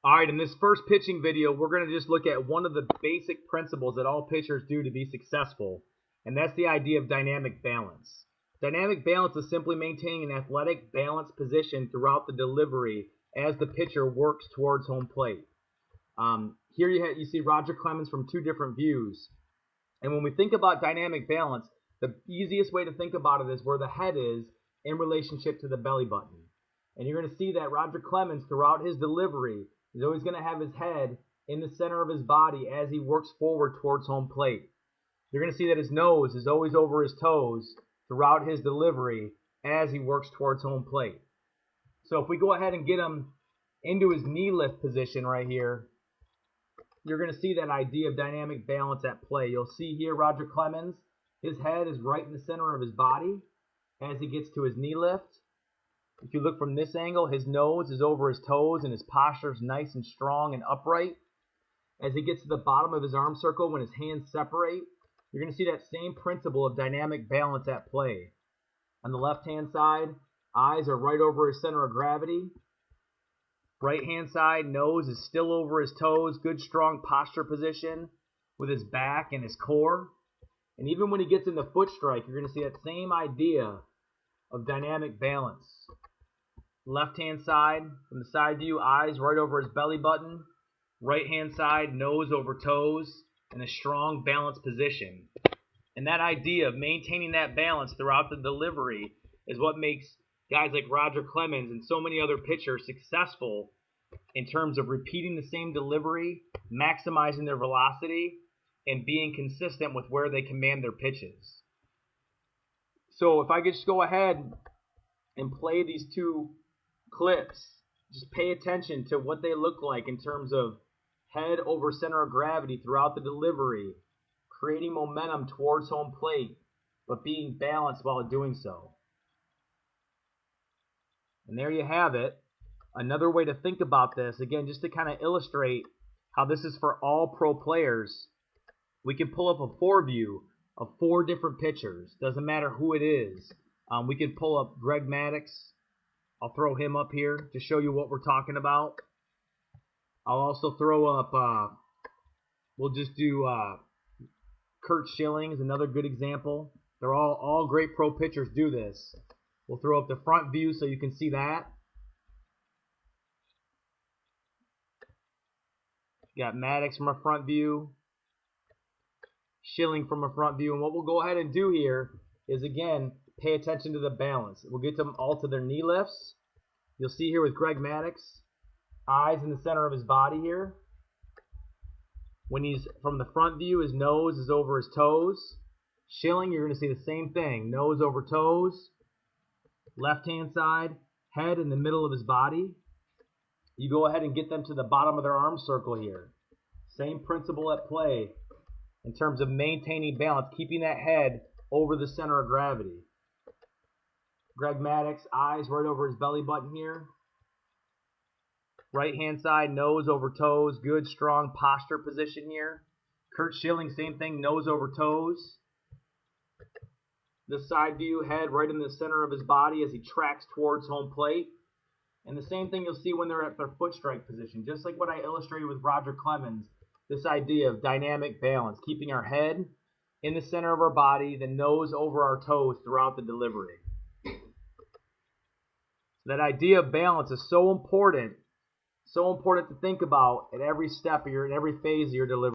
All right, in this first pitching video, we're going to just look at one of the basic principles that all pitchers do to be successful, and that's the idea of dynamic balance. Dynamic balance is simply maintaining an athletic, balanced position throughout the delivery as the pitcher works towards home plate. Here you see Roger Clemens from two different views. And when we think about dynamic balance, the easiest way to think about it is where the head is in relationship to the belly button. And you're going to see that Roger Clemens, throughout his delivery, is always going to have his head in the center of his body as he works forward towards home plate. You're going to see that his nose is always over his toes throughout his delivery as he works towards home plate. So if we go ahead and get him into his knee lift position right here, you're going to see that idea of dynamic balance at play. You'll see here Roger Clemens, his head is right in the center of his body as he gets to his knee lift. If you look from this angle, his nose is over his toes and his posture is nice and strong and upright. As he gets to the bottom of his arm circle, when his hands separate, you're going to see that same principle of dynamic balance at play. On the left-hand side, eyes are right over his center of gravity. Right-hand side, nose is still over his toes, good strong posture position with his back and his core. And even when he gets in the foot strike, you're going to see that same idea of dynamic balance. Left-hand side, from the side view, eyes right over his belly button. Right-hand side, nose over toes, in a strong, balanced position. And that idea of maintaining that balance throughout the delivery is what makes guys like Roger Clemens and so many other pitchers successful in terms of repeating the same delivery, maximizing their velocity, and being consistent with where they command their pitches. So if I could just go ahead and play these two clips, just pay attention to what they look like in terms of head over center of gravity throughout the delivery, creating momentum towards home plate, but being balanced while doing so. And there you have it. Another way to think about this, again, just to kind of illustrate how this is for all pro players, we can pull up a four view of four different pitchers. Doesn't matter who it is. We can pull up Greg Maddux. I'll throw him up here to show you what we're talking about. I'll also throw up, we'll just do Curt Schilling's another good example. They're all great pro pitchers do this. We'll throw up the front view so you can see that. Got Maddux from a front view, Schilling from a front view, and what we'll go ahead and do here is, again, pay attention to the balance. We'll get them all to their knee lifts. You'll see here with Greg Maddux, eyes in the center of his body here. When he's from the front view, his nose is over his toes. Schilling, you're going to see the same thing, nose over toes. Left-hand side, head in the middle of his body. You go ahead and get them to the bottom of their arm circle here. Same principle at play in terms of maintaining balance, keeping that head over the center of gravity. Greg Maddux, eyes right over his belly button here. Right-hand side, nose over toes, good strong posture position here. Curt Schilling, same thing, nose over toes. The side view, head right in the center of his body as he tracks towards home plate. And the same thing you'll see when they're at their foot strike position. Just like what I illustrated with Roger Clemens, this idea of dynamic balance, keeping our head in the center of our body, the nose over our toes throughout the delivery. That idea of balance is so important to think about at every step of in every phase of your delivery.